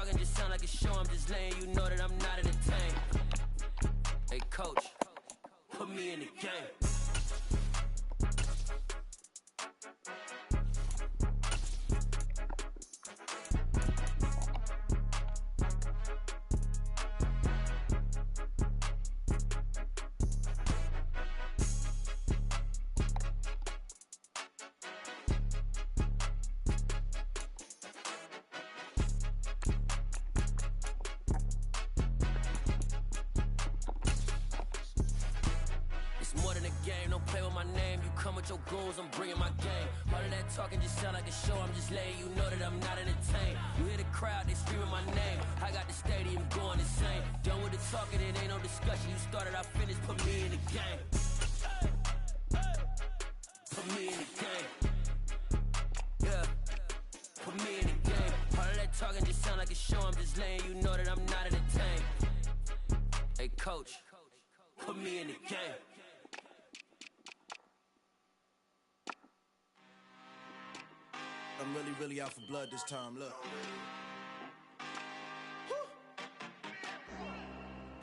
talking just sound like a show. I'm just letting you know that I'm not entertained. Hey, coach, put me in the game. More than a game, don't play with my name. You come with your goons, I'm bringing my game. All of that talking just sound like a show. I'm just letting you know that I'm not entertained. You hear the crowd, they screaming my name. I got the stadium going insane. Done with the talking, it ain't no discussion. You started, I finished, put me in the game. Put me in the game. Yeah, put me in the game. All of that talking just sound like a show. I'm just letting you know that I'm not entertained. Hey, coach, put me in the game. I'm really out for blood this time, look.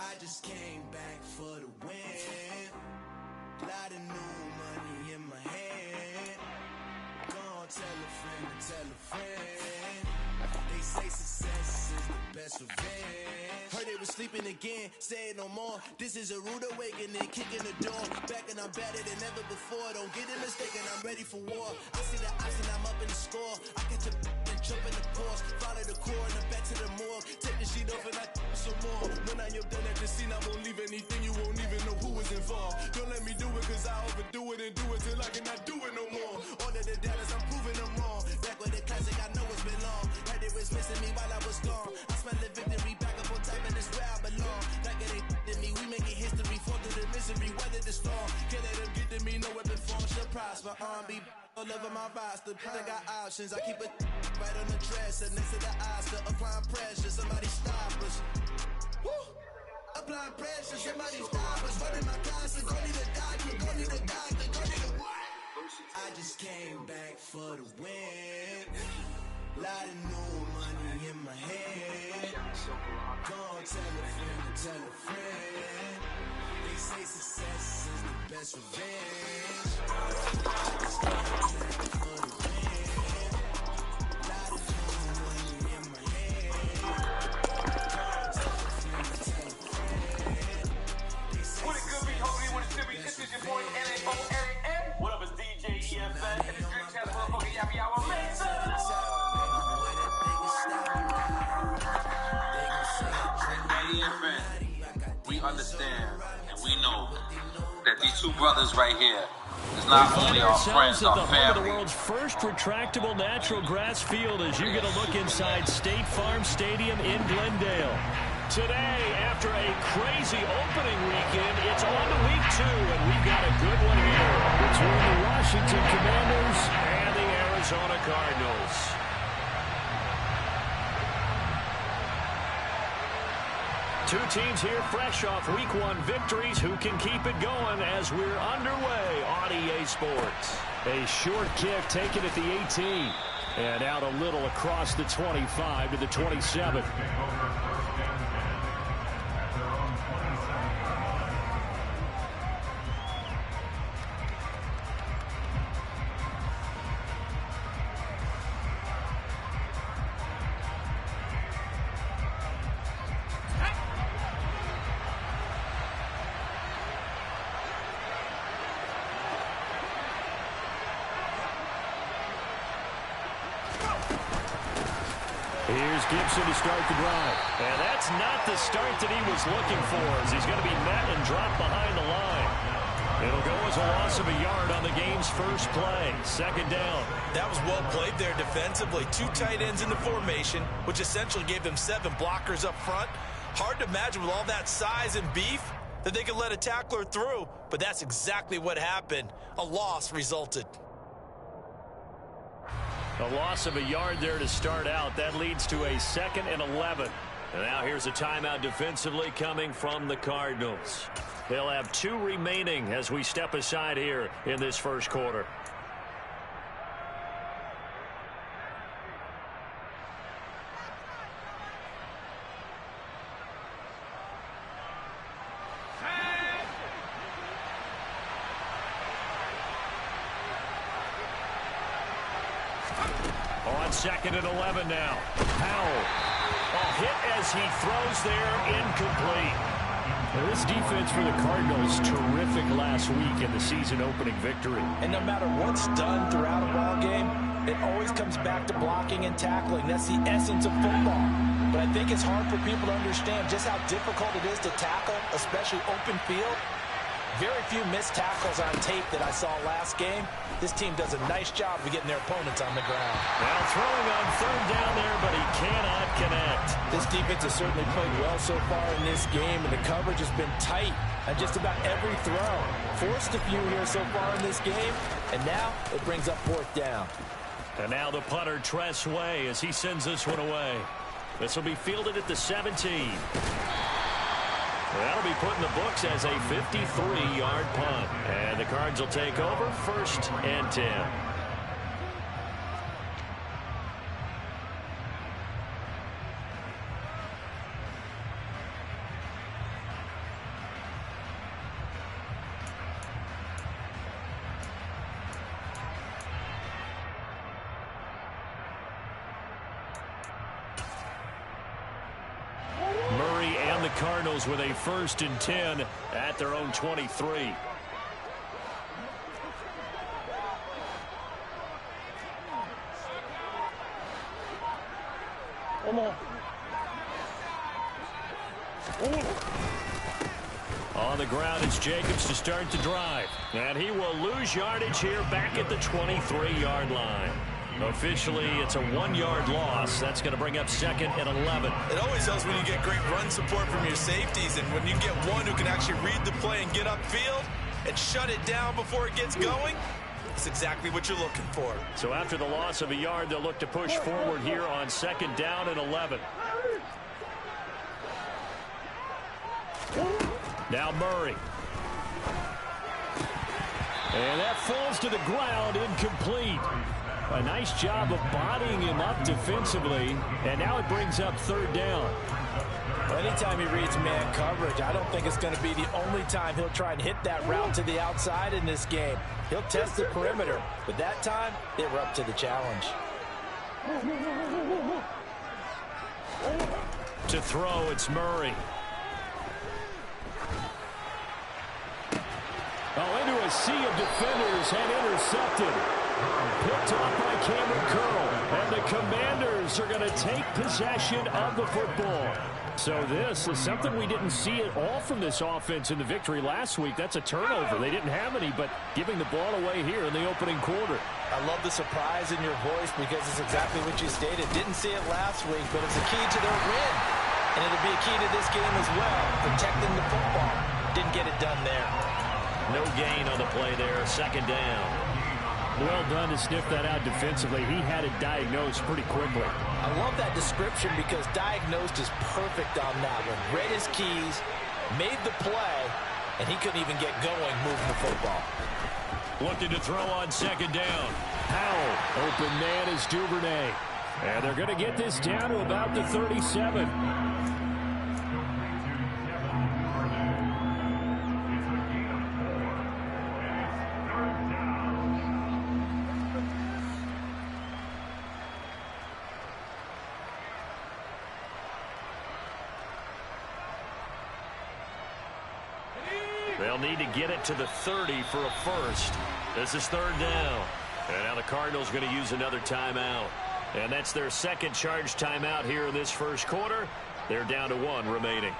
I just came back for the win. Lot of new money in my hand. Gonna tell a friend to tell a friend. They say success is the best revenge. Heard they was sleeping again, say it no more. This is a rude awakening, kicking the door. Back and I'm better than ever before. Don't get it mistaken, I'm ready for war. I see the option, I'm up in the score. I catch a and jump in the course. Follow the core and then back to the morgue. Take the sheet off and I some more. When I am done at the scene, I won't leave anything. You won't even know who was involved. Don't let me do it cause I overdo it and do it till I cannot do it no more. All of the doubters, I'm proving them wrong. Back with the classic, I know it's been long. Heard it was missing me while I was gone. I smell the victory back up on top and it's where I belong. Like it ain't to me, we making history. Fall through the misery, weather the storm. Can't let them get to me, no weapon form shall prosper. Be all over my roster. I got options, I keep it right on the dresser. Next to the Oscar, applying pressure. Somebody stop us. Woo! Applying pressure, somebody stop us. Running my closet, go need a doctor, go need a doctor, go need a what? I just came back for the win. Lot of new money in my hand. Gonna tell a friend to tell a friend. They say success is the best revenge. I just came back for the win. Lot of new money in my hand. Gonna tell a friend to tell a friend. What it could be, homie, what it should be. This is your boy N-A-O-N-A-N. What up, it's DJ EFN. And it's Drink Chance motherfucking Yappy Hour. We understand and we know that these two brothers right here is not only our friends, our family. Of the world's first retractable natural grass field as you get a look inside State Farm Stadium in Glendale. Today, after a crazy opening weekend, it's on to week 2, and we've got a good one here between the Washington Commanders and the Arizona Cardinals. Two teams here fresh off Week 1 victories. Who can keep it going as we're underway on EA Sports? A short kick taken at the 18. And out a little across the 25 to the 27. Here's Gibson to start the drive. And that's not the start that he was looking for, as he's going to be met and dropped behind the line. It'll go as a loss of a yard on the game's first play. Second down. That was well played there defensively. 2 tight ends in the formation, which essentially gave them 7 blockers up front. Hard to imagine with all that size and beef that they could let a tackler through, but that's exactly what happened. A loss resulted. A loss of a yard there to start out. That leads to a 2nd and 11. And now here's a timeout defensively coming from the Cardinals. They'll have 2 remaining as we step aside here in this first quarter. On 2nd and 11 now. Powell. A hit as he throws there, incomplete. Well, this defense for the Cardinals, terrific last week in the season-opening victory. And no matter what's done throughout a ball game, it always comes back to blocking and tackling. That's the essence of football. But I think it's hard for people to understand just how difficult it is to tackle, especially open field. Very few missed tackles on tape that I saw last game. This team does a nice job of getting their opponents on the ground. Now throwing on 3rd down there, but he cannot connect. This defense has certainly played well so far in this game, and the coverage has been tight on just about every throw. Forced a few here so far in this game, and now it brings up 4th down. And now the punter, Tress Way, as he sends this one away. This will be fielded at the 17. That'll be put in the books as a 53-yard punt. And the Cards will take over 1st and 10. Cardinals with a 1st and 10 at their own 23. On the ground, it's Jacobs to start the drive. And he will lose yardage here back at the 23-yard line. Officially, it's a 1-yard loss. That's going to bring up 2nd and 11. It always helps when you get great run support from your safeties, and when you get one who can actually read the play and get upfield and shut it down before it gets going, it's exactly what you're looking for. So after the loss of a yard, they'll look to push forward here on 2nd down and 11. Now Murray. And that falls to the ground, incomplete. A nice job of bodying him up defensively, and now it brings up 3rd down. Well, anytime he reads man coverage, I don't think it's going to be the only time he'll try and hit that route to the outside in this game. He'll test the perimeter, but that time, they were up to the challenge. To throw, it's Murray. Oh, into a sea of defenders and intercepted. Picked off by Cameron Curl. And the Commanders are going to take possession of the football. So this is something we didn't see at all from this offense in the victory last week. That's a turnover. They didn't have any, but giving the ball away here in the opening quarter. I love the surprise in your voice because it's exactly what you stated. Didn't see it last week, but it's a key to their win. And it'll be a key to this game as well, protecting the football. Didn't get it done there. No gain on the play there, 2nd down. Well done to sniff that out defensively. He had it diagnosed pretty quickly. I love that description because diagnosed is perfect on that one. Read his keys, made the play, and he couldn't even get going moving the football. Looking to throw on 2nd down. Powell, open man is Duvernay. And they're going to get this down to about the 37. They'll need to get it to the 30 for a 1st. This is 3rd down. And now the Cardinals going to use another timeout. And that's their 2nd charge timeout here in this 1st quarter. They're down to 1 remaining.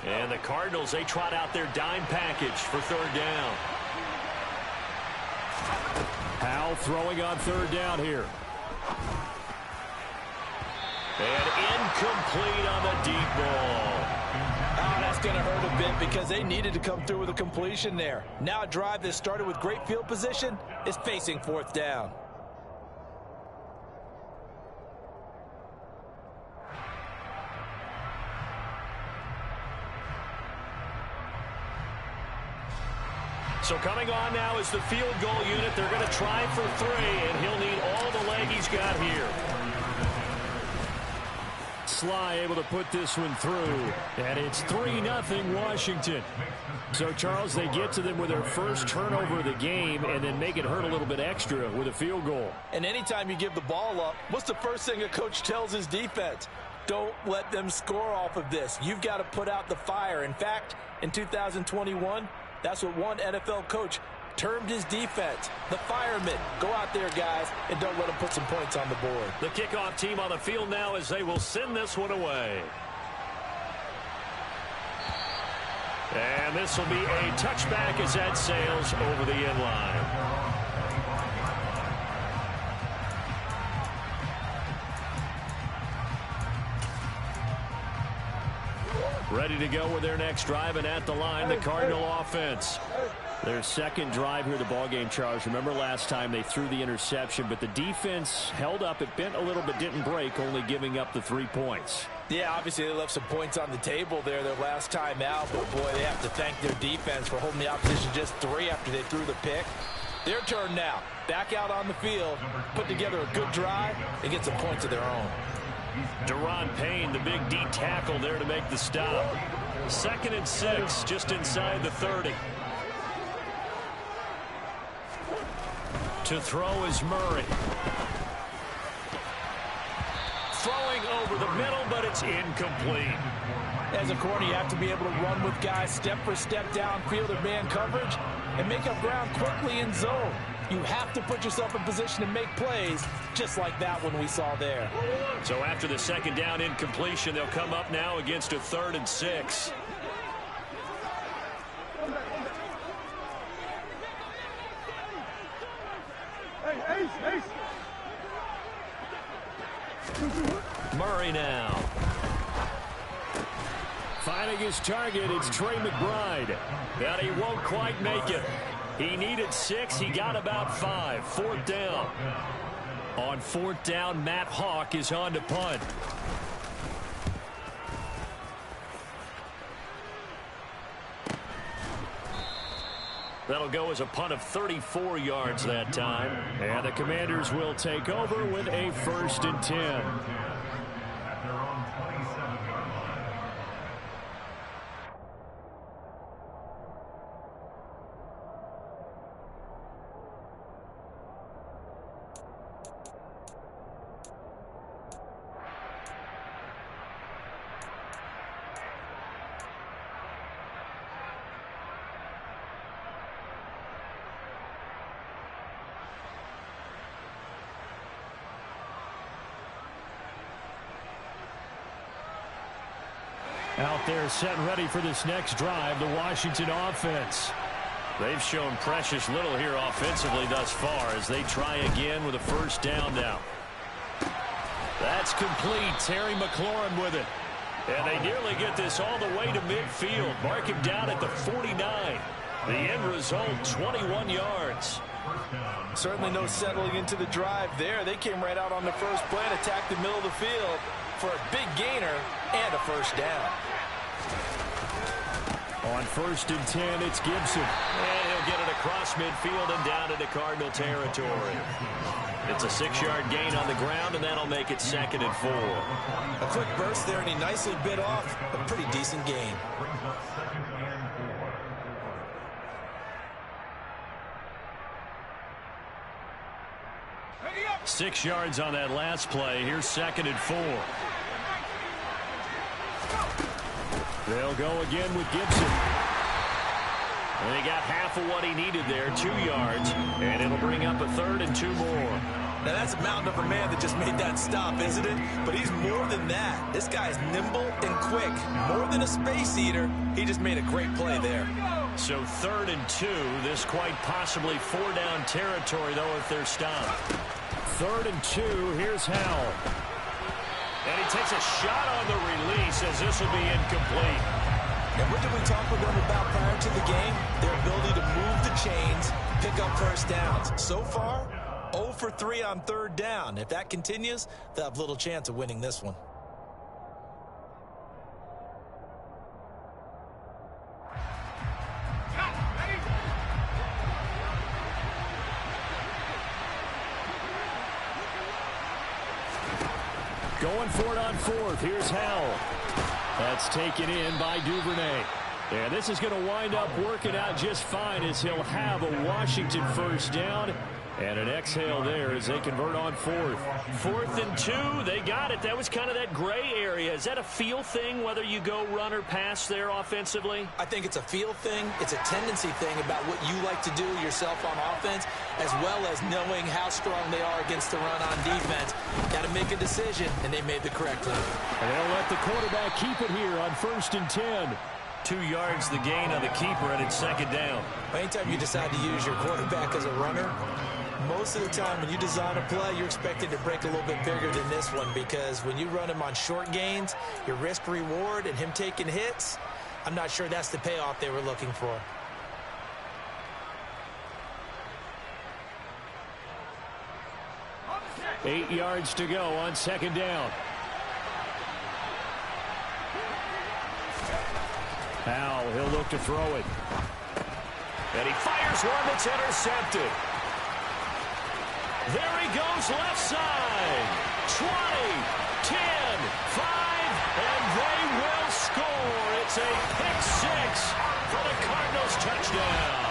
And the Cardinals, they trot out their dime package for 3rd down. Powell throwing on 3rd down here. And incomplete on the deep ball. Oh, that's going to hurt a bit because they needed to come through with a completion there. Now a drive that started with great field position is facing 4th down. So coming on now is the field goal unit. They're going to try for 3, and he'll need all the leg he's got here. Sly able to put this one through. And it's 3-0 Washington. So, Charles, they get to them with their first turnover of the game and then make it hurt a little bit extra with a field goal. And anytime you give the ball up, what's the first thing a coach tells his defense? Don't let them score off of this. You've got to put out the fire. In fact, in 2021, that's what one NFL coach termed his defense, the firemen. Go out there, guys, and don't let them put some points on the board. The kickoff team on the field now as they will send this one away. And this will be a touchback as that sails over the end line. Ready to go with their next drive, and at the line, the Cardinal offense. Their second drive here, the ballgame, Charles. Remember last time they threw the interception, but the defense held up. It bent a little but didn't break, only giving up the 3 points. Yeah, obviously they left some points on the table there their last time out, but boy, they have to thank their defense for holding the opposition just 3 after they threw the pick. Their turn now. Back out on the field, put together a good drive, and get some points of their own. Deron Payne, the big D tackle there to make the stop. 2nd and 6, just inside the 30. To throw is Murray. Throwing over the middle, but it's incomplete. As a corner, you have to be able to run with guys step for step downfield or man coverage and make up ground quickly in zone. You have to put yourself in position to make plays, just like that one we saw there. So after the second down incompletion, they'll come up now against a 3rd and 6. Murray now. Finding his target, it's Trey McBride. And he won't quite make it. He needed 6. He got about 5. 4th down. On 4th down, Matt Hawk is on to punt. That'll go as a punt of 34 yards that time. And the Commanders will take over with a 1st and 10. Out there set and ready for this next drive, the Washington offense. They've shown precious little here offensively thus far as they try again with a 1st down now. That's complete. Terry McLaurin with it. And they nearly get this all the way to midfield. Mark him down at the 49. The end result, 21 yards. Certainly no settling into the drive there. They came right out on the first play and attacked the middle of the field for a big gainer and a 1st down. On 1st and 10, it's Gibson. And he'll get it across midfield and down into Cardinal territory. It's a 6-yard gain on the ground, and that'll make it 2nd and 4. A quick burst there, and he nicely bit off a pretty decent gain. Six yards on that last play. Here's 2nd and 4. They'll go again with Gibson. And he got half of what he needed there, 2 yards. And it'll bring up a 3rd and 2 more. Now that's a mountain of a man that just made that stop, isn't it? But he's more than that. This guy's nimble and quick. More than a space eater. He just made a great play there. So 3rd and 2. This quite possibly 4-down territory, though, if they're stopped. 3rd and 2. Here's Howell. And he takes a shot on the release as this will be incomplete. And what did we talk with them about prior to the game? Their ability to move the chains, pick up 1st downs. So far, 0 for 3 on 3rd down. If that continues, they'll have little chance of winning this one. Going for it on fourth. Here's Howell. That's taken in by Duvernay. And this is going to wind up working out just fine as he'll have a Washington first down. And an exhale there as they convert on fourth. 4th and 2. They got it. That was kind of that gray area. Is that a feel thing, whether you go run or pass there offensively? I think it's a feel thing. It's a tendency thing about what you like to do yourself on offense, as well as knowing how strong they are against the run on defense. Got to make a decision, and they made the correct one. And they'll let the quarterback keep it here on 1st and 10. 2 yards the gain on the keeper, and it's 2nd down. Anytime you decide to use your quarterback as a runner, most of the time when you design a play, you're expected to break a little bit bigger than this one, because when you run him on short gains, your risk-reward and him taking hits, I'm not sure that's the payoff they were looking for. Eight yards to go on 2nd down. Howell, he'll look to throw it. And he fires one that's intercepted. There he goes, left side. 20, 10, 5, and they will score. It's a pick six for the Cardinals touchdown.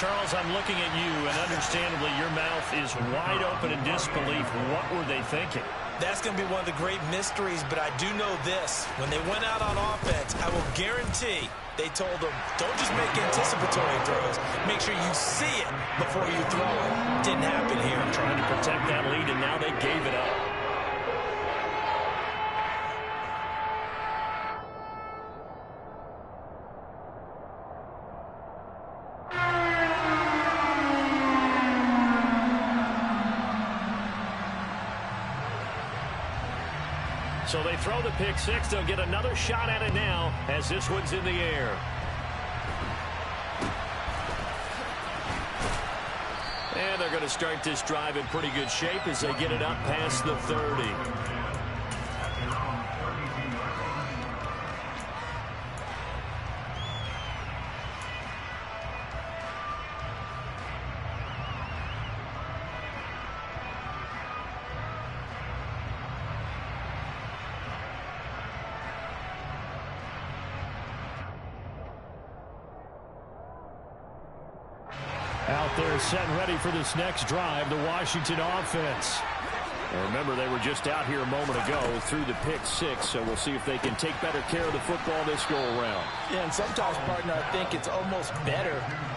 Charles, I'm looking at you, and understandably your mouth is wide open in disbelief. What were they thinking? That's going to be one of the great mysteries, but I do know this. When they went out on offense, I will guarantee they told them, don't just make anticipatory throws. Make sure you see it before you throw it. Didn't happen here. Trying to protect that lead, and now they gave it up. So they throw the pick six. They'll get another shot at it now as this one's in the air. And they're going to start this drive in pretty good shape as they get it up past the 30. Out there set and ready for this next drive, the Washington offense. And remember, they were just out here a moment ago through the pick six, so we'll see if they can take better care of the football this go-around. Yeah, and sometimes, partner, I think it's almost better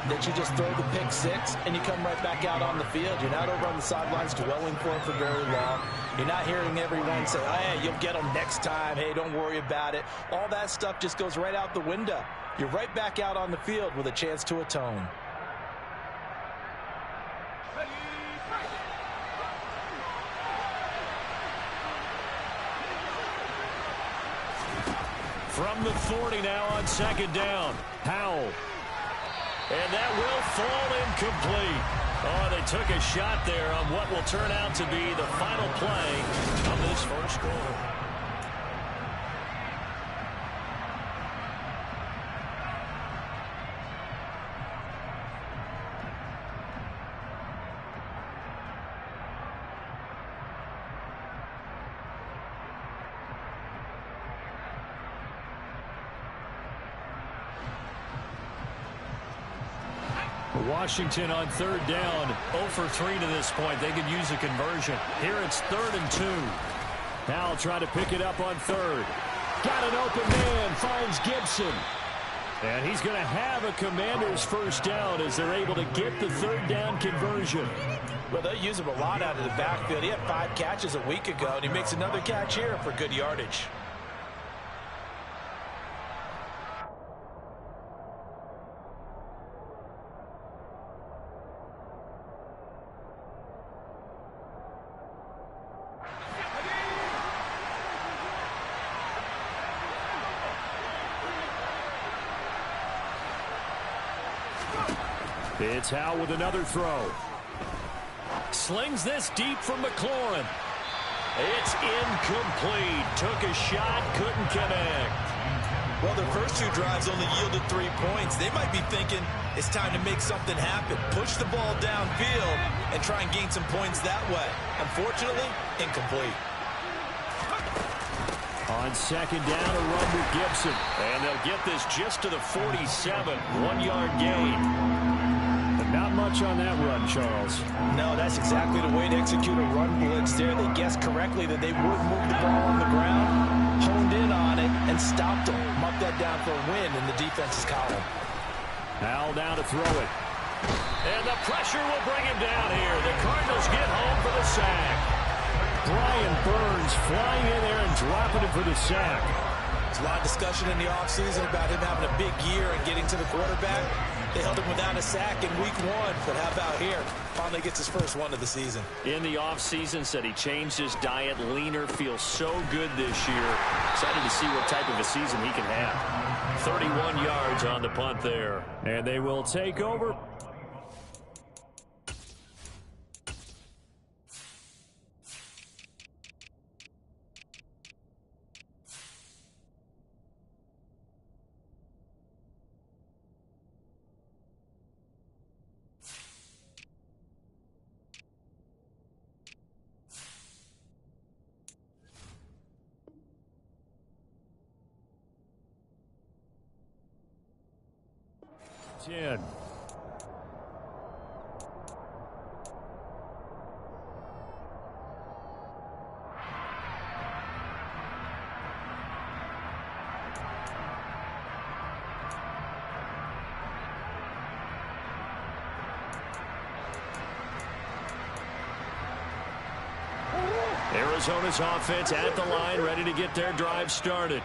that you just throw the pick six and you come right back out on the field. You're not over on the sidelines dwelling for it for very long. You're not hearing everyone say, oh, hey, you'll get them next time. Hey, don't worry about it. All that stuff just goes right out the window. You're right back out on the field with a chance to atone. From the 40 now on 2nd down. Howell. And that will fall incomplete. Oh, they took a shot there on what will turn out to be the final play of this first quarter. Washington on 3rd down, 0 for 3 to this point. They could use a conversion. Here it's 3rd and 2. Howell trying to pick it up on 3rd. Got an open man, finds Gibson. And he's going to have a Commander's first down as they're able to get the 3rd down conversion. Well, they use him a lot out of the backfield. He had 5 catches a week ago, and he makes another catch here for good yardage. It's Howell with another throw. Slings this deep from McLaurin. It's incomplete. Took a shot, couldn't connect. Well, their first 2 drives only yielded 3 points. They might be thinking, it's time to make something happen. Push the ball downfield and try and gain some points that way. Unfortunately, incomplete. On second down, a run with Gibson. And they'll get this just to the 47. 1-yard gain. But not much on that run, Charles. No, that's exactly the way to execute a run blitz there. They guessed correctly that they would move the ball on the ground, honed in on it, and stopped them. Marked that down for a win in the defense's column. Al down to throw it. And the pressure will bring him down here. The Cardinals get home for the sack. Brian Burns flying in there and dropping it for the sack. There's a lot of discussion in the offseason about him having a big year and getting to the quarterback. They held him without a sack in week 1, but how about here? Finally gets his first one of the season. In the offseason, said he changed his diet, leaner, feels so good this year. Excited to see what type of a season he can have. 31 yards on the punt there. And they will take over. Arizona's offense at the line, ready to get their drive started.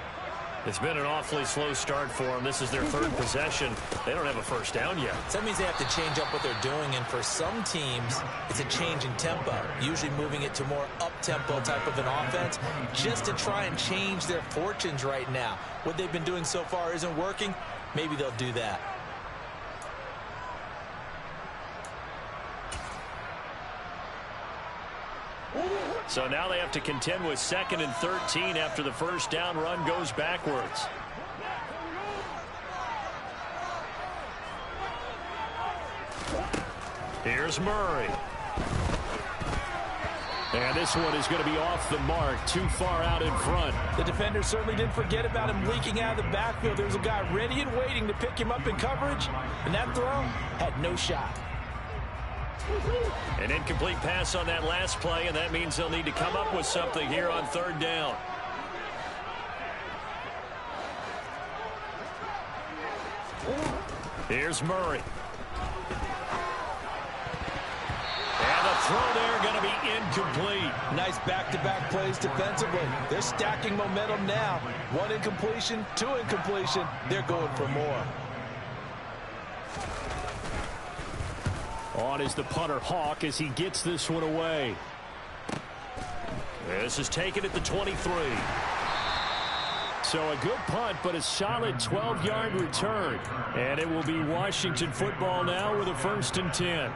It's been an awfully slow start for them. This is their 3rd possession. They don't have a first down yet. So that means they have to change up what they're doing, and for some teams, it's a change in tempo, usually moving it to more up-tempo type of an offense, just to try and change their fortunes right now. What they've been doing so far isn't working. Maybe they'll do that. So now they have to contend with 2nd and 13 after the first down run goes backwards. Here's Murray. And this one is going to be off the mark, too far out in front. The defender certainly didn't forget about him leaking out of the backfield. There was a guy ready and waiting to pick him up in coverage, and that throw had no shot. An incomplete pass on that last play, and that means they'll need to come up with something here on 3rd down. Here's Murray. And the throw there going to be incomplete. Nice back-to-back plays defensively. They're stacking momentum now. 1 incompletion, 2 incompletion. They're going for more. On is the punter Hawk as he gets this one away. This is taken at the 23. So a good punt, but a solid 12-yard return. And it will be Washington football now with a 1st and 10.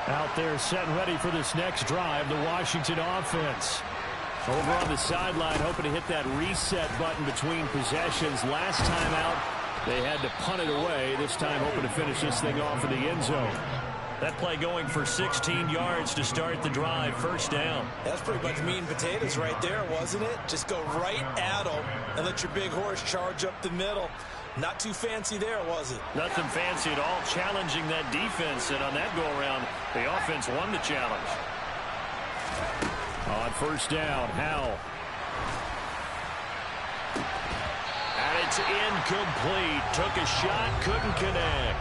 Out there set and ready for this next drive, the Washington offense. Over on the sideline, hoping to hit that reset button between possessions. Last time out, they had to punt it away. This time, hoping to finish this thing off in the end zone. That play going for 16 yards to start the drive. 1st down. That's pretty much meat and potatoes right there, wasn't it? Just go right at them and let your big horse charge up the middle. Not too fancy there, was it? Nothing fancy at all. Challenging that defense, and on that go-around, the offense won the challenge. On 1st down, Howell. And it's incomplete. Took a shot, couldn't connect.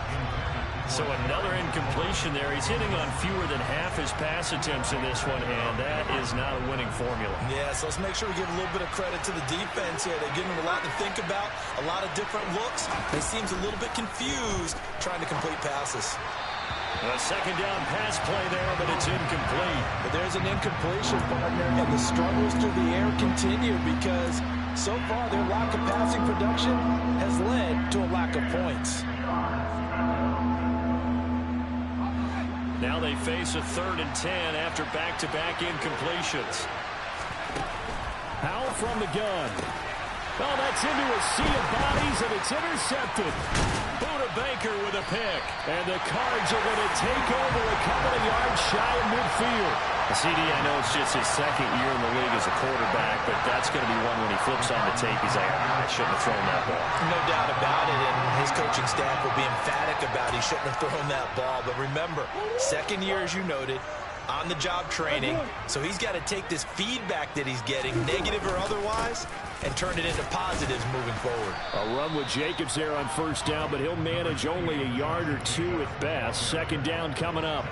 So another incompletion there. He's hitting on fewer than half his pass attempts in this one, and that is not a winning formula. Yeah, so let's make sure we give a little bit of credit to the defense here. They're giving him a lot to think about, a lot of different looks. He seems a little bit confused trying to complete passes. A 2nd down pass play there, but it's incomplete. But there's an incompletion, partner, and the struggles through the air continue because so far their lack of passing production has led to a lack of points. Now they face a 3rd and 10 after back-to-back incompletions. Powell from the gun. Oh, that's into a sea of bodies, and it's intercepted. Buda Baker with a pick. And the Cards are going to take over a couple of yards shy of midfield. CD, I know it's just his second year in the league as a quarterback, but that's going to be one when he flips on the tape, he's like, I shouldn't have thrown that ball. No doubt about it, and his coaching staff will be emphatic about he shouldn't have thrown that ball. But remember, second year, as you noted, on-the-job training, so he's got to take this feedback that he's getting, negative or otherwise, and turn it into positives moving forward. A run with Jacobs there on first down, but he'll manage only a yard or two at best. Second down coming up.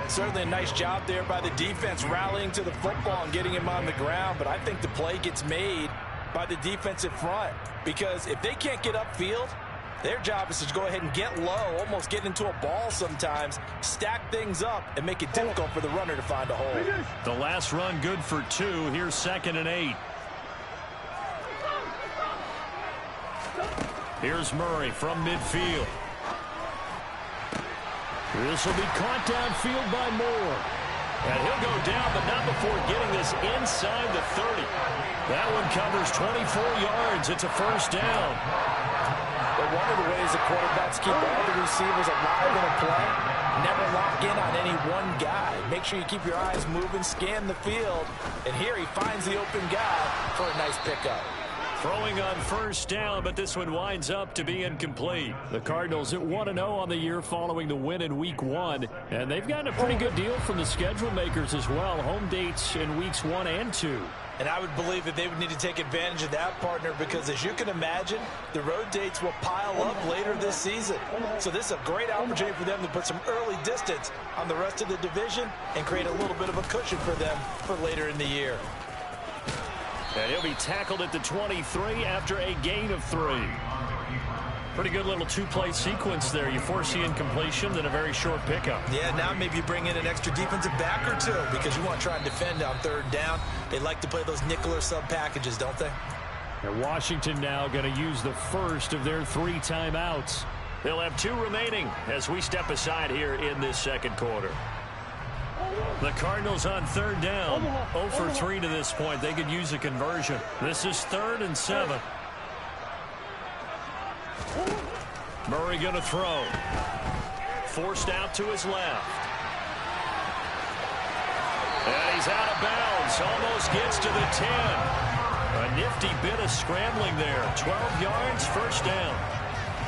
Certainly a nice job there by the defense rallying to the football and getting him on the ground, but I think the play gets made by the defensive front, because if they can't get upfield, their job is to go ahead and get low, almost get into a ball sometimes, stack things up, and make it difficult for the runner to find a hole. The last run good for 2. Here's 2nd and 8. Here's Murray from midfield. This will be caught downfield by Moore. And he'll go down, but not before getting this inside the 30. That one covers 24 yards. It's a first down. But one of the ways the quarterbacks keep all the receivers alive in a play, never lock in on any one guy. Make sure you keep your eyes moving, scan the field. And here he finds the open guy for a nice pickup. Throwing on first down, but this one winds up to be incomplete. The Cardinals at 1-0 on the year following the win in Week 1. And they've gotten a pretty good deal from the schedule makers as well. Home dates in Weeks 1 and 2. And I would believe that they would need to take advantage of that, partner, because as you can imagine, the road dates will pile up later this season. So this is a great opportunity for them to put some early distance on the rest of the division and create a little bit of a cushion for them for later in the year. And he'll be tackled at the 23 after a gain of 3. Pretty good little two-play sequence there. You force the incompletion, then a very short pickup. Yeah, now maybe you bring in an extra defensive back or two because you want to try and defend on third down. They like to play those nickel or sub packages, don't they? And Washington now going to use the first of their 3 timeouts. They'll have 2 remaining as we step aside here in this second quarter. The Cardinals on third down. 0 for 3 to this point. They could use a conversion. This is 3rd and 7. Murray going to throw. Forced out to his left. And he's out of bounds. Almost gets to the 10. A nifty bit of scrambling there. 12 yards, first down.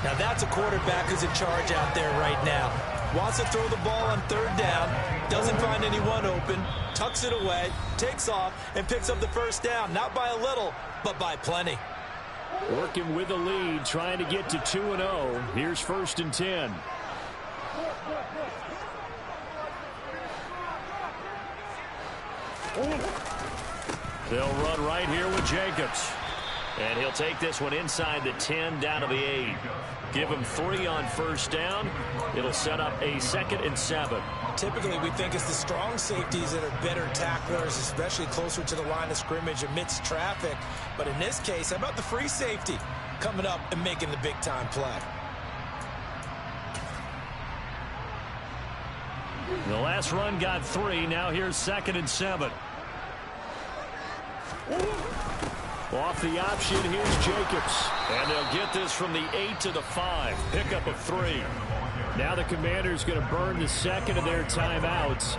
Now that's a quarterback who's in charge out there right now. Wants to throw the ball on third down, doesn't find anyone open, tucks it away, takes off, and picks up the first down. Not by a little, but by plenty. Working with the lead, trying to get to 2-0. Here's 1st and 10. They'll run right here with Jacobs. And he'll take this one inside the 10 down to the 8. Give him 3 on first down. It'll set up a 2nd and 7. Typically, we think it's the strong safeties that are better tacklers, especially closer to the line of scrimmage amidst traffic. But in this case, how about the free safety coming up and making the big-time play? The last run got 3. Now here's 2nd and 7. Off the option, here's Jacobs. And they'll get this from the 8 to the 5. Pickup of 3. Now the Commanders going to burn the second of their timeouts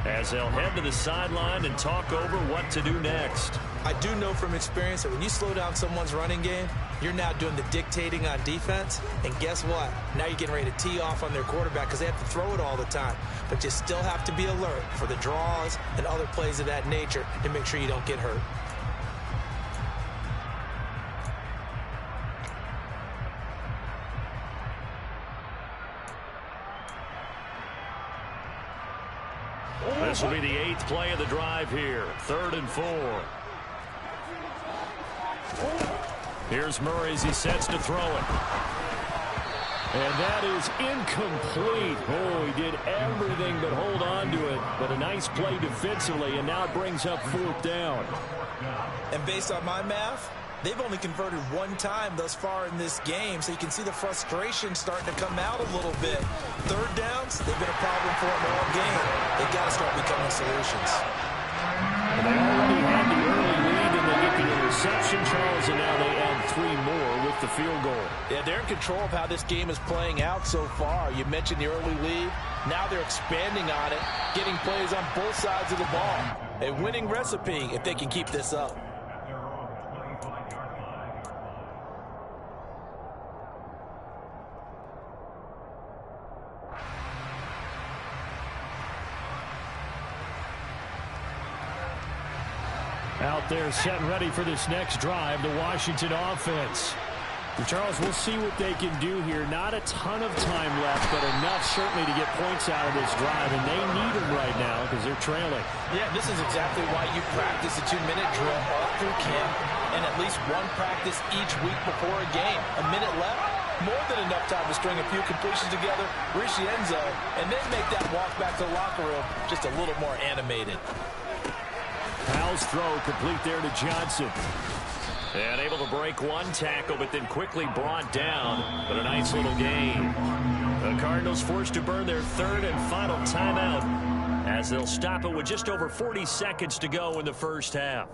as they'll head to the sideline and talk over what to do next. I do know from experience that when you slow down someone's running game, you're now doing the dictating on defense. And guess what? Now you're getting ready to tee off on their quarterback because they have to throw it all the time. But you still have to be alert for the draws and other plays of that nature to make sure you don't get hurt. This will be the 8th play of the drive here. 3rd and 4. Here's Murray as he sets to throw it. And that is incomplete. Oh, he did everything but hold on to it. But a nice play defensively, and now it brings up 4th down. And based on my math, they've only converted 1 time thus far in this game, so you can see the frustration starting to come out a little bit. Third downs, they've been a problem for them all game. They've got to start becoming solutions. And they already had the early lead interception, Charles, and now they add 3 more with the field goal. Yeah, they're in control of how this game is playing out so far. You mentioned the early lead. Now they're expanding on it, getting plays on both sides of the ball. A winning recipe if they can keep this up. Out there set and ready for this next drive, the Washington offense. And Charles, we'll see what they can do here. Not a ton of time left, but enough certainly to get points out of this drive, and they need them right now because they're trailing. Yeah, this is exactly why you practice a 2-minute drill all through camp and at least one practice each week before a game. A minute left, more than enough time to string a few completions together, reach the end zone, and then make that walk back to the locker room just a little more animated. Powell's throw complete there to Johnson. And able to break one tackle, but then quickly brought down. But a nice little gain. The Cardinals forced to burn their 3rd and final timeout as they'll stop it with just over 40 seconds to go in the first half.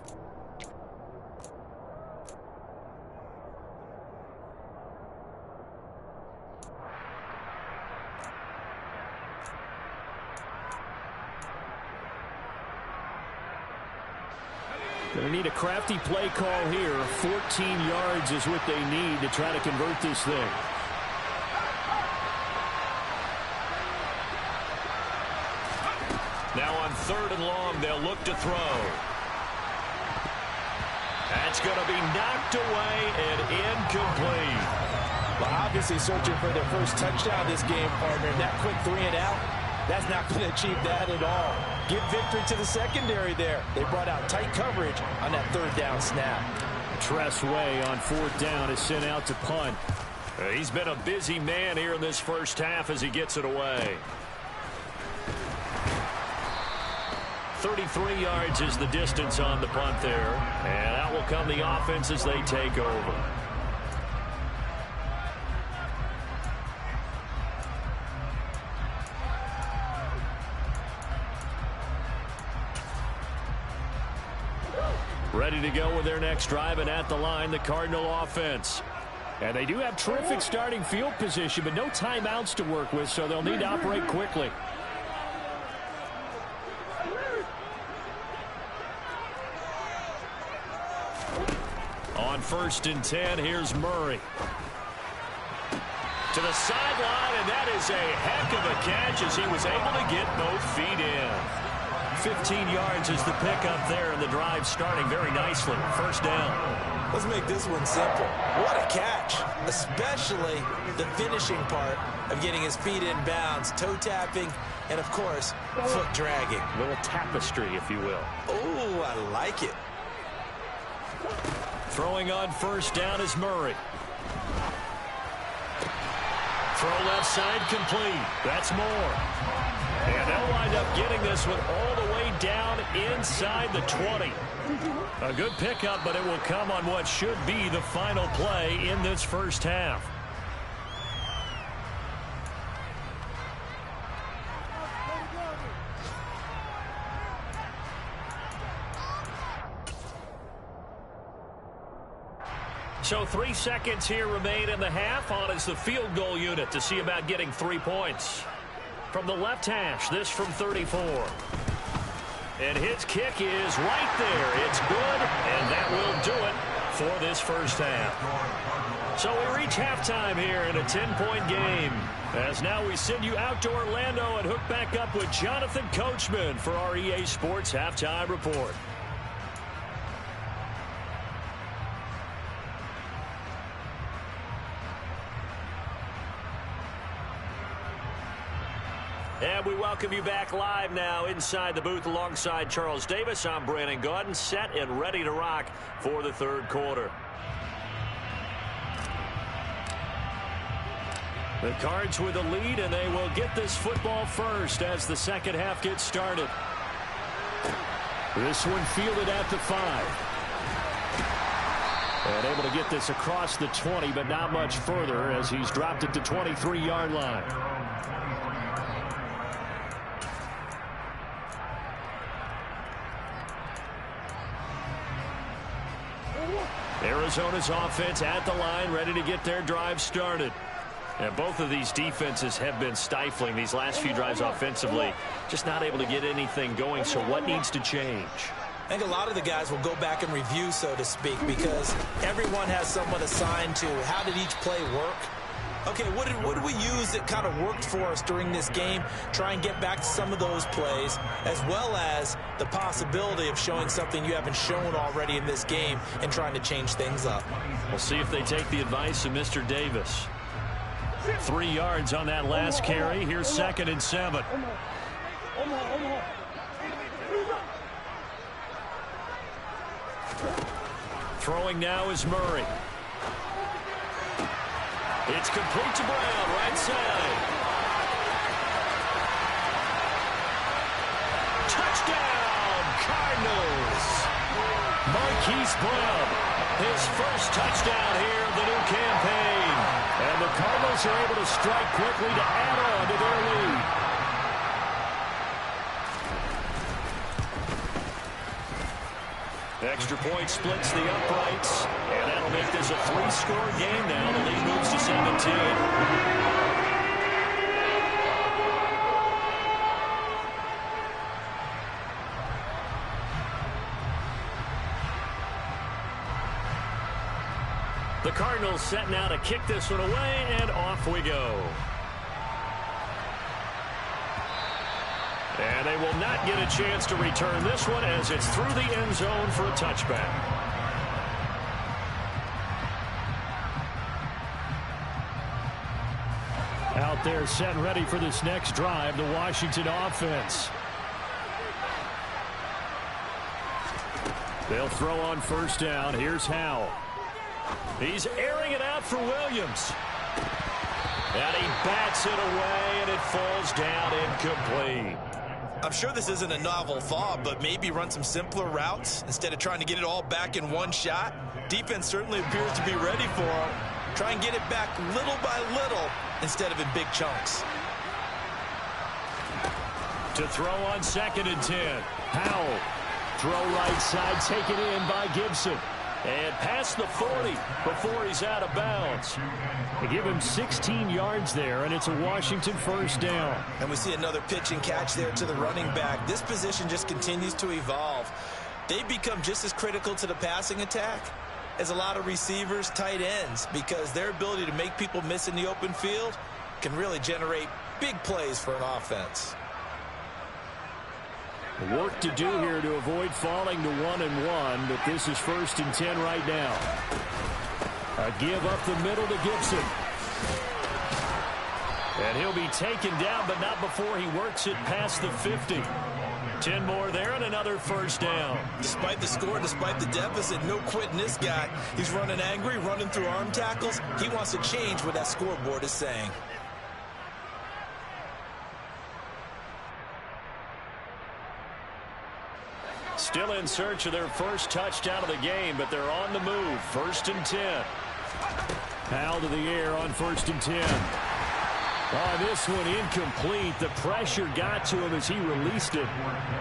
Going to need a crafty play call here. 14 yards is what they need to try to convert this thing. Now on 3rd and long, they'll look to throw. That's going to be knocked away and incomplete. Well, obviously searching for their first touchdown this game, partner. That quick 3 and out, that's not going to achieve that at all. Give victory to the secondary there. They brought out tight coverage on that 3rd down snap. Tress Way on 4th down is sent out to punt. He's been a busy man here in this first half as he gets it away. 33 yards is the distance on the punt there. And out will come the offense as they take over. Ready to go with their next drive, and at the line, the Cardinal offense. And they do have terrific starting field position, but no timeouts to work with, so they'll need to operate quickly. On 1st and 10, here's Murray. To the sideline, and that is a heck of a catch as he was able to get both feet in. 15 yards is the pickup there, and the drive starting very nicely. 1st down. Let's make this one simple. What a catch, especially the finishing part of getting his feet in bounds, toe tapping, and of course, foot dragging. A little tapestry, if you will. Oh, I like it. Throwing on 1st down is Murray. Throw left side complete. That's more. And they'll wind up getting this one all the way down inside the 20. A good pickup, but it will come on what should be the final play in this first half. So 3 seconds here remain in the half. On is the field goal unit to see about getting 3 points. From the left hash, this from 34. And his kick is right there. It's good, and that will do it for this first half. So we reach halftime here in a 10-point game. As now we send you out to Orlando and hook back up with Jonathan Coachman for our EA Sports Halftime Report. And we welcome you back live now inside the booth alongside Charles Davis. I'm Brandon Gaudin, set and ready to rock for the 3rd quarter. The Cards with a lead, and they will get this football first as the second half gets started. This one fielded at the 5. And able to get this across the 20, but not much further as he's dropped it to 23-yard line. Arizona's offense at the line, ready to get their drive started. And both of these defenses have been stifling these last few drives offensively. Just not able to get anything going, so what needs to change? I think a lot of the guys will go back and review, so to speak, because everyone has someone assigned to how did each play work. Okay, what did we use that kind of worked for us during this game? Try and get back to some of those plays, as well as the possibility of showing something you haven't shown already in this game and trying to change things up. We'll see if they take the advice of Mr. Davis. 3 yards on that last carry. Here's 2nd and 7. Throwing now is Murray. It's complete to Brown, right side. Touchdown, Cardinals. Marquise Brown, his first touchdown here of the new campaign. And the Cardinals are able to strike quickly to add on to their lead. Extra point splits the uprights, and that'll make this a 3-score game now. The lead moves to 17. The Cardinals set now to kick this one away, and off we go. And they will not get a chance to return this one as it's through the end zone for a touchback. Out there set and ready for this next drive, the Washington offense. They'll throw on first down. Here's Howell. He's airing it out for Williams. And he bats it away, and it falls down incomplete. I'm sure this isn't a novel thought, but maybe run some simpler routes instead of trying to get it all back in one shot. Defense certainly appears to be ready for him. Try and get it back little by little instead of in big chunks. To throw on 2nd and 10. Howell. Throw right side, taken in by Gibson. And past the 40 before he's out of bounds. They give him 16 yards there, and it's a Washington first down. And we see another pitch and catch there to the running back. This position just continues to evolve. They've become just as critical to the passing attack as a lot of receivers, tight ends, because their ability to make people miss in the open field can really generate big plays for an offense. Work to do here to avoid falling to 1-1, but this is 1st and 10 right now. A give up the middle to Gibson. And he'll be taken down, but not before he works it past the 50. 10 more there and another first down. Despite the score, despite the deficit, no quitting this guy. He's running angry, running through arm tackles. He wants to change what that scoreboard is saying. Still in search of their first touchdown of the game, but they're on the move. 1st and 10. Howell to the air on 1st and 10. Oh, this one incomplete. The pressure got to him as he released it,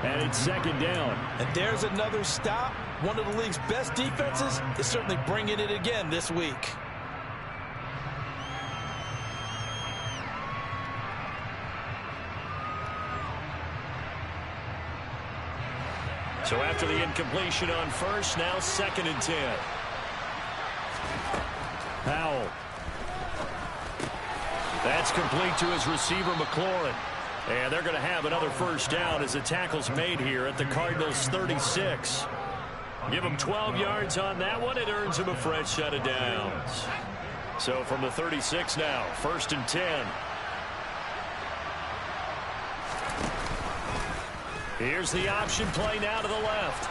and it's 2nd down. And there's another stop. One of the league's best defenses is certainly bringing it again this week. So after the incompletion on first, now 2nd and 10. Howell. That's complete to his receiver, McLaurin. And they're going to have another first down as the tackle's made here at the Cardinals' 36. Give him 12 yards on that one. It earns him a fresh set of downs. So from the 36 now, 1st and 10. Here's the option play now to the left.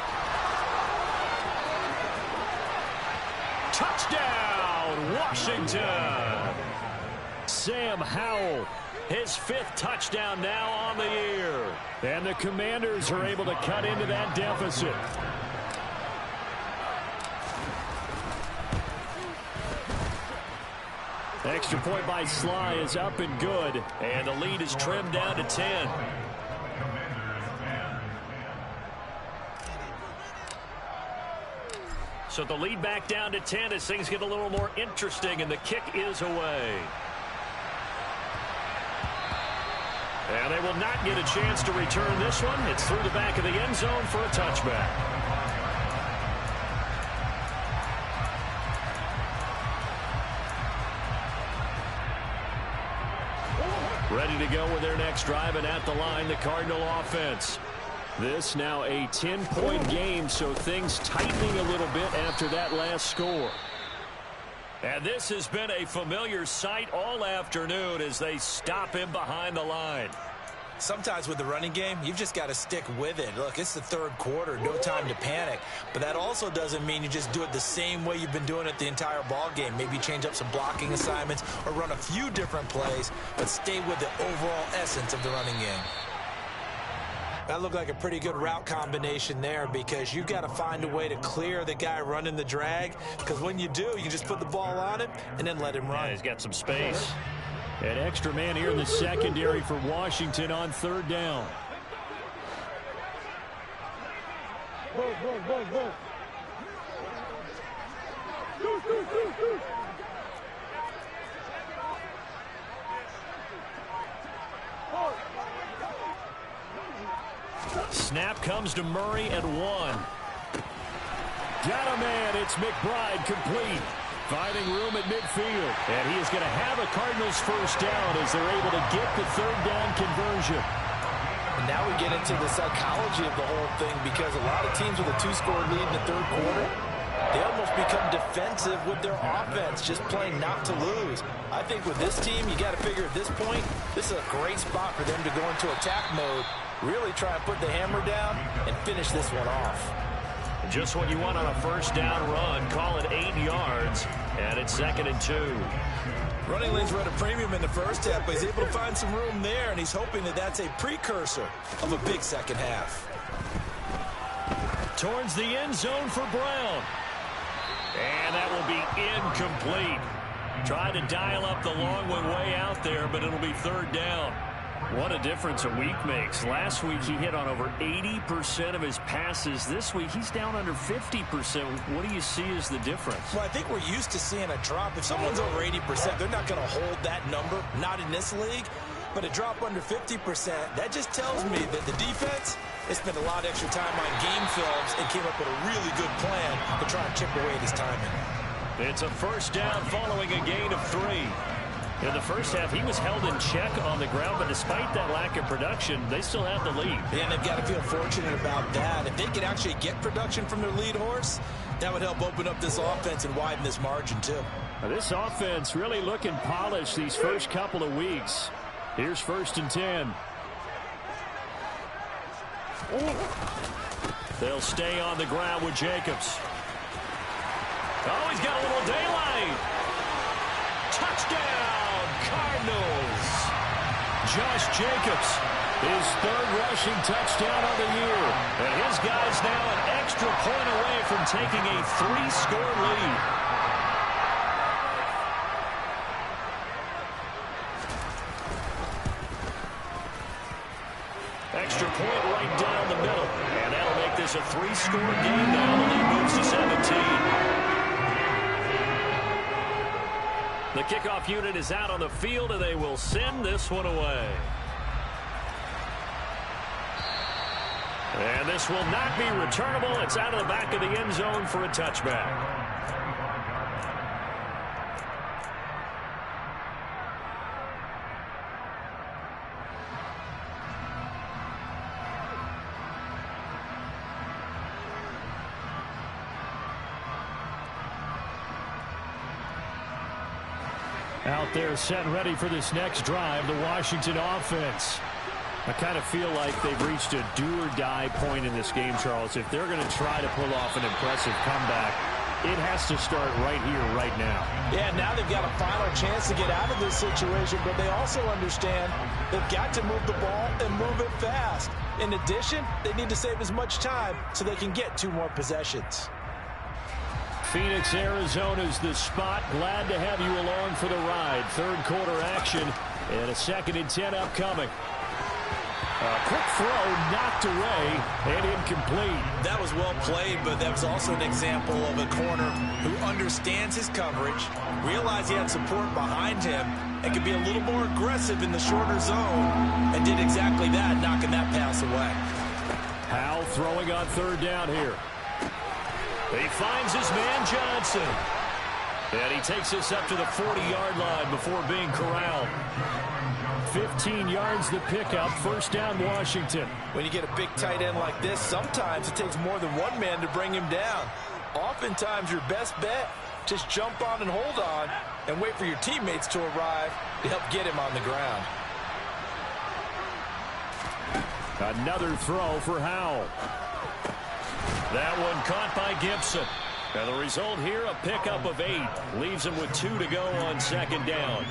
Touchdown, Washington. Sam Howell, his 5th touchdown now on the year. And the Commanders are able to cut into that deficit. Extra point by Sly is up and good. And the lead is trimmed down to 10. So the lead back down to 10 as things get a little more interesting, and the kick is away. And they will not get a chance to return this one. It's through the back of the end zone for a touchback. Ready to go with their next drive, and at the line, the Cardinal offense. This now a 10-point game, so things tightening a little bit after that last score. And this has been a familiar sight all afternoon as they stop him behind the line. Sometimes with the running game, you've just got to stick with it. Look, it's the third quarter, no time to panic. But that also doesn't mean you just do it the same way you've been doing it the entire ball game. Maybe change up some blocking assignments or run a few different plays, but stay with the overall essence of the running game. That looked like a pretty good route combination there because you've got to find a way to clear the guy running the drag, because when you do, you just put the ball on him and then let him run. Yeah, he's got some space. An extra man here in the secondary for Washington on third down. Snap comes to Murray at 1. Got a man. It's McBride complete. Finding room at midfield. And he is going to have a Cardinals first down as they're able to get the third down conversion. And now we get into the psychology of the whole thing, because a lot of teams with a 2-score lead in the third quarter, they almost become defensive with their offense, just playing not to lose. I think with this team, you got to figure at this point, this is a great spot for them to go into attack mode, really try and put the hammer down and finish this one off. Just what you want on a first down run. Call it 8 yards, and it's 2nd and 2. Running lanes were at a premium in the first half, but he's able to find some room there, and he's hoping that that's a precursor of a big second half. Towards the end zone for Brown. And that will be incomplete. Tried to dial up the long one way out there, but it'll be third down. What a difference a week makes. Last week he hit on over 80% of his passes. This week he's down under 50%. What do you see as the difference? Well, I think we're used to seeing a drop. If someone's over 80%, they're not going to hold that number, not in this league. But a drop under 50%, that just tells me that the defense has spent a lot of extra time on game films and came up with a really good plan to try and chip away at his timing. It's a first down following a gain of 3. In the first half, he was held in check on the ground, but despite that lack of production, they still have the lead. Yeah, and they've got to feel fortunate about that. If they could actually get production from their lead horse, that would help open up this offense and widen this margin, too. Now, this offense really looking polished these first couple of weeks. Here's 1st and 10. They'll stay on the ground with Jacobs. Oh, he's got a little daylight. Touchdown, Cardinals. Josh Jacobs, his 3rd rushing touchdown of the year. And his guys now an extra point away from taking a 3-score lead. Extra point right down the middle. And that'll make this a 3-score game now. The lead moves to 17. The kickoff unit is out on the field, and they will send this one away. And this will not be returnable. It's out of the back of the end zone for a touchback. Out there set and ready for this next drive, the Washington offense. I kind of feel like they've reached a do-or-die point in this game, Charles. If they're going to try to pull off an impressive comeback, it has to start right here, right now. Yeah, now they've got a final chance to get out of this situation, but they also understand they've got to move the ball and move it fast. In addition, they need to save as much time so they can get 2 more possessions. Phoenix, Arizona's the spot. Glad to have you along for the ride. Third quarter action and a 2nd and 10 upcoming. Quick throw knocked away and incomplete. That was well played, but that was also an example of a corner who understands his coverage, realized he had support behind him, and could be a little more aggressive in the shorter zone, and did exactly that, knocking that pass away. Howell throwing on third down here. He finds his man Johnson. And he takes us up to the 40-yard line before being corralled. 15 yards the pickup, first down Washington. When you get a big tight end like this, sometimes it takes more than one man to bring him down. Oftentimes your best bet, just jump on and hold on and wait for your teammates to arrive to help get him on the ground. Another throw for Howell. That one caught by Gibson. And the result here, a pickup of 8. Leaves him with 2 to go on second down.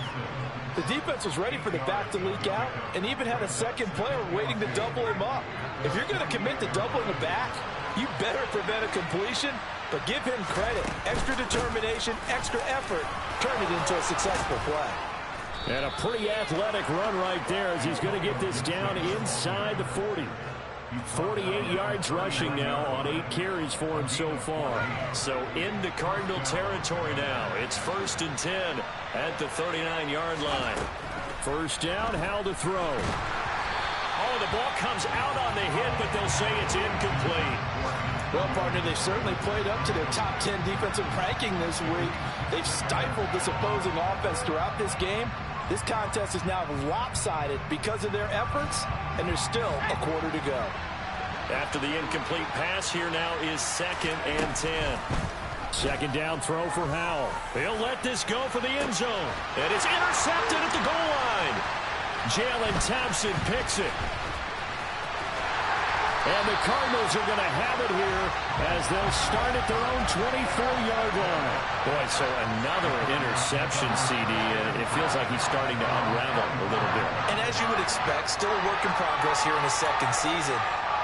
The defense was ready for the back to leak out and even had a second player waiting to double him up. If you're going to commit to doubling the back, you better prevent a completion, but give him credit. Extra determination, extra effort, turn it into a successful play. And a pretty athletic run right there as he's going to get this down inside the 40. 48 yards rushing now on 8 carries for him so far. So into Cardinal territory now. It's 1st and 10 at the 39-yard line. First down, Howell to throw. Oh, the ball comes out on the hit, but they'll say it's incomplete. Well, partner, they've certainly played up to their top 10 defensive ranking this week. They've stifled this opposing offense throughout this game. This contest is now lopsided because of their efforts, and there's still a quarter to go. After the incomplete pass, here now is 2nd and 10. Second down throw for Howell. He'll let this go for the end zone. And it's intercepted at the goal line. Jalen Thompson picks it. And the Cardinals are going to have it here as they'll start at their own 24-yard line. Boy, so another interception, CD. It feels like he's starting to unravel a little bit. And as you would expect, still a work in progress here in his second season.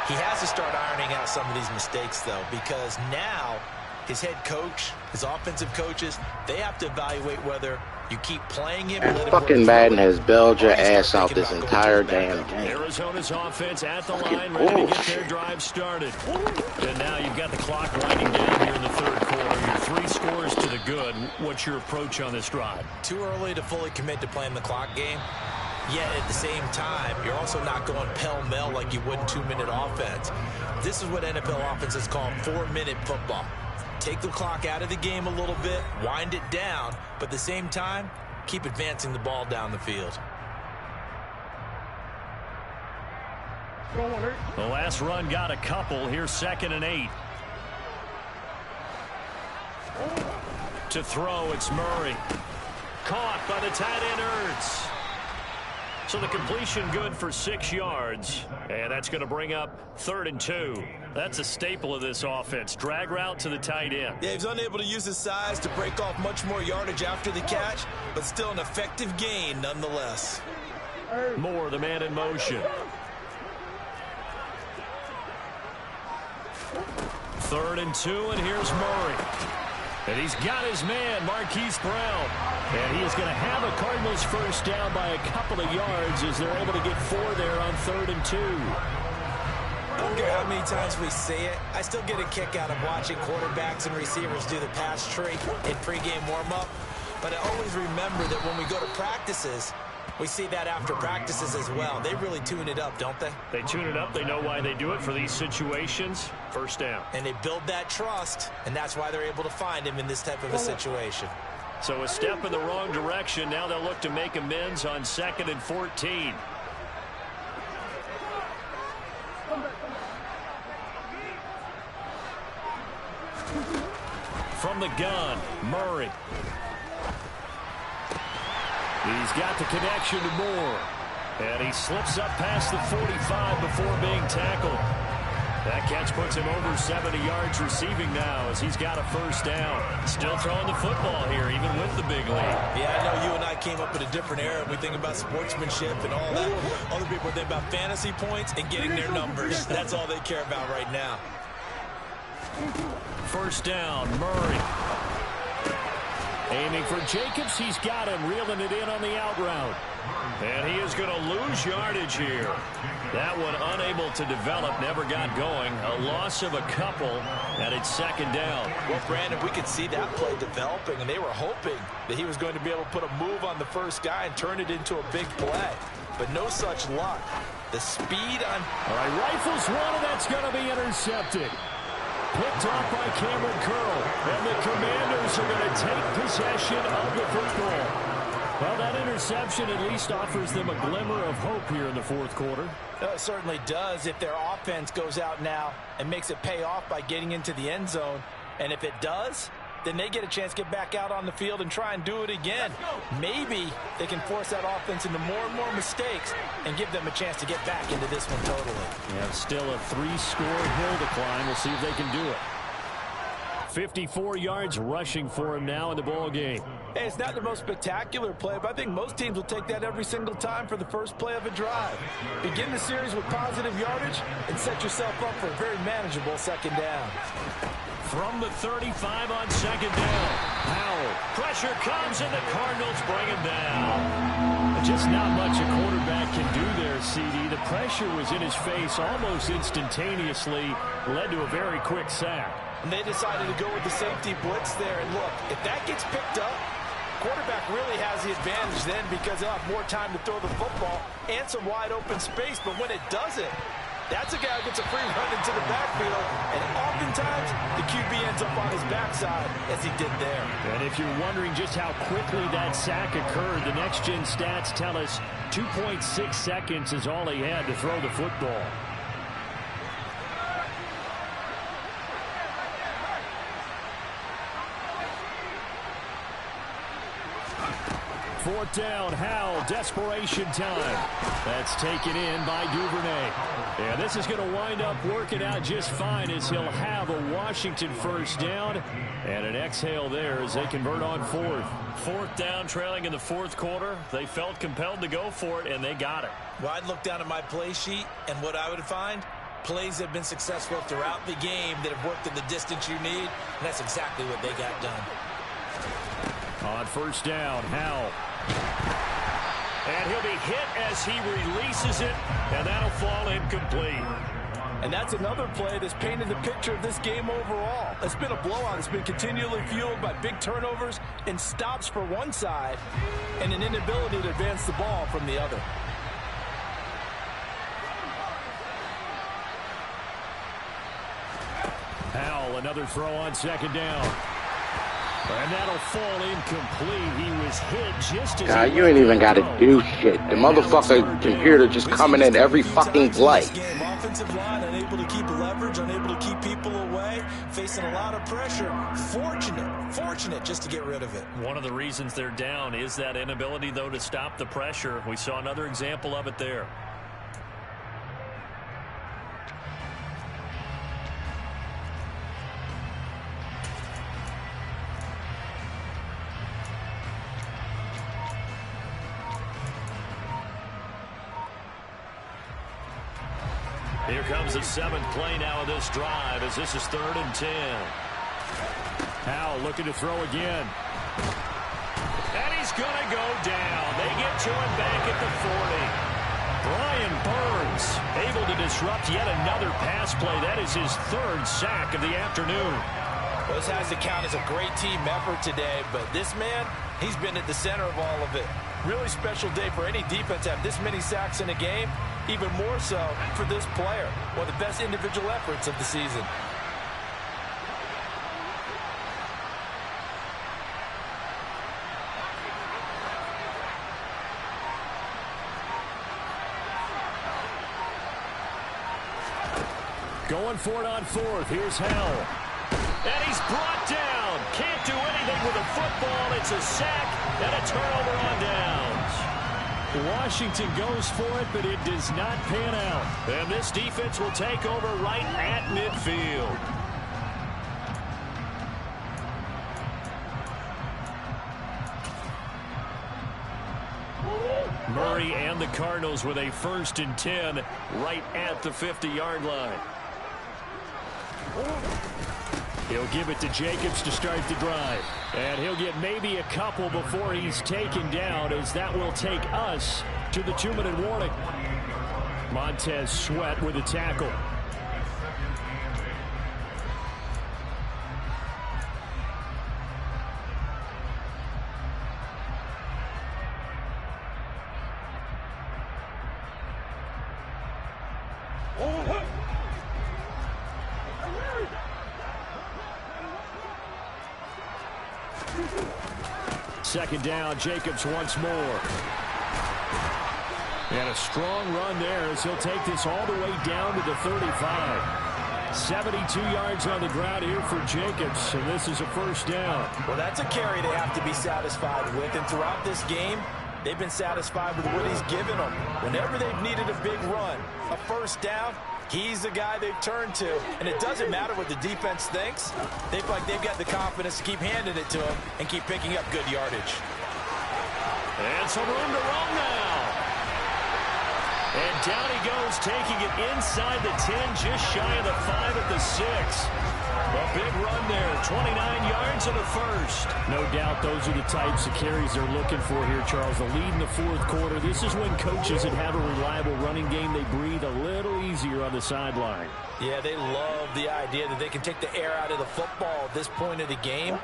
He has to start ironing out some of these mistakes, though, because now his head coach, his offensive coaches, they have to evaluate whether you keep playing him. Fucking Madden has bailed your ass out this entire damn game. Arizona's offense at the line, ready to get their drive started. And now you've got the clock winding down here in the third quarter. You're 3 scores to the good. What's your approach on this drive? Too early to fully commit to playing the clock game. Yet at the same time, you're also not going pell-mell like you would in 2-minute offense. This is what NFL offenses call 4-minute football. Take the clock out of the game a little bit, wind it down, but at the same time, keep advancing the ball down the field. The last run got a couple. Here's 2nd and 8. To throw, it's Murray. Caught by the tight end Ertz. So the completion good for 6 yards. And that's going to bring up 3rd and 2. That's a staple of this offense. Drag route to the tight end. Yeah, he's unable to use his size to break off much more yardage after the catch, but still an effective gain nonetheless. Moore, the man in motion. 3rd and 2, and here's Murray. And he's got his man, Marquise Brown. And he is going to have a Cardinals first down by a couple of yards as they're able to get 4 there on 3rd and 2. I don't care how many times we say it, I still get a kick out of watching quarterbacks and receivers do the pass tree in pregame warm-up. But I always remember that when we go to practices, we see that after practices as well. They really tune it up, don't they? They tune it up. They know why they do it for these situations. First down. And they build that trust, and that's why they're able to find him in this type of a situation. So a step in the wrong direction. Now they'll look to make amends on 2nd and 14. From the gun, Murray. He's got the connection to Moore. And he slips up past the 45 before being tackled. That catch puts him over 70 yards receiving now as he's got a first down. Still throwing the football here, even with the big lead. Yeah, I know you and I came up in a different era. We think about sportsmanship and all that. Other people think about fantasy points and getting their numbers. That's all they care about right now. First down, Murray. Aiming for Jacobs. He's got him, reeling it in on the out route. And he is going to lose yardage here. That one unable to develop, never got going. A loss of a couple, and it's second down. Well, Brandon, we could see that play developing, and they were hoping that he was going to be able to put a move on the first guy and turn it into a big play. But no such luck. The speed on... All right, rifles one, and that's going to be intercepted. Picked off by Cameron Curl, and the Commanders are going to take possession of the football. Well, that interception at least offers them a glimmer of hope here in the fourth quarter. It certainly does if their offense goes out now and makes it pay off by getting into the end zone. And if it does, then they get a chance to get back out on the field and try and do it again. Maybe they can force that offense into more and more mistakes and give them a chance to get back into this one totally. Yeah, still a 3-score hill to climb. We'll see if they can do it. 54 yards rushing for him now in the ball game. Hey, it's not the most spectacular play, but I think most teams will take that every single time for the first play of a drive. Begin the series with positive yardage and set yourself up for a very manageable second down. From the 35 on second down, Howell. Pressure comes, and the Cardinals bring him down. Just not much a quarterback can do there, CD. The pressure was in his face almost instantaneously, led to a very quick sack. And they decided to go with the safety blitz there. And look, if that gets picked up, quarterback really has the advantage then because he'll have more time to throw the football and some wide open space. But when it doesn't, that's a guy who gets a free run into the backfield. And oftentimes, the QB ends up on his backside as he did there. And if you're wondering just how quickly that sack occurred, the next-gen stats tell us 2.6 seconds is all he had to throw the football. Fourth down, Howell, desperation time. That's taken in by Duvernay. And this is going to wind up working out just fine as he'll have a Washington first down. And an exhale there as they convert on fourth. Fourth down, trailing in the fourth quarter. They felt compelled to go for it, and they got it. Well, I'd look down at my play sheet, and what I would find, plays have been successful throughout the game that have worked in the distance you need, and that's exactly what they got done. On first down, Howell. And he'll be hit as he releases it, and that'll fall incomplete. And that's another play that's painted the picture of this game overall. It's been a blowout. It's been continually fueled by big turnovers and stops for one side and an inability to advance the ball from the other. Howell, another throw on second down. And that'll fall incomplete. He was hit just as God, you ain't even got to do shit. The motherfucker computer just coming in every fucking play. Offensive line unable to keep leverage, unable to keep people away, facing a lot of pressure. Fortunate just to get rid of it. One of the reasons they're down is that inability, though, to stop the pressure. We saw another example of it there. Here comes the seventh play now of this drive as this is 3rd and 10. Howell looking to throw again. And he's going to go down. They get to him back at the 40. Brian Burns able to disrupt yet another pass play. That is his 3rd sack of the afternoon. Well, this has to count as a great team effort today, but this man, he's been at the center of all of it. Really special day for any defense to have this many sacks in a game. Even more so for this player. One of the best individual efforts of the season. Going for it on 4th. Here's Howell. And he's brought down. Can't do anything with a football. It's a sack and a turnover on downs. Washington goes for it, but it does not pan out. And this defense will take over right at midfield. Murray and the Cardinals with a 1st and 10 right at the 50-yard line. He'll give it to Jacobs to start the drive. And he'll get maybe a couple before he's taken down, as that will take us to the 2-minute warning. Montez Sweat with a tackle. Second down, Jacobs once more. And a strong run there as he'll take this all the way down to the 35. 72 yards on the ground here for Jacobs, and this is a first down. Well, that's a carry they have to be satisfied with, and throughout this game, they've been satisfied with what he's given them. Whenever they've needed a big run, a first down, he's the guy they've turned to. And it doesn't matter what the defense thinks. They feel like they've got the confidence to keep handing it to him and keep picking up good yardage. And some room to run now. And down he goes, taking it inside the 10, just shy of the 5 at the 6. A big run there, 29 yards and a first. No doubt those are the types of carries they're looking for here, Charles. The lead in the fourth quarter. This is when coaches that have a reliable running game, they breathe a little easier on the sideline. Yeah, they love the idea that they can take the air out of the football at this point of the game.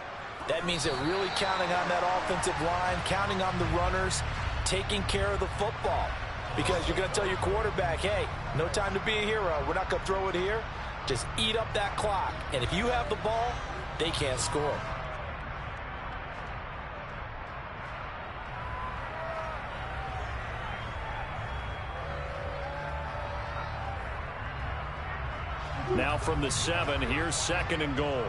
That means they're really counting on that offensive line, counting on the runners, taking care of the football. Because you're going to tell your quarterback, hey, no time to be a hero. We're not going to throw it here. Just eat up that clock. And if you have the ball, they can't score. Now from the 7, here's 2nd and goal.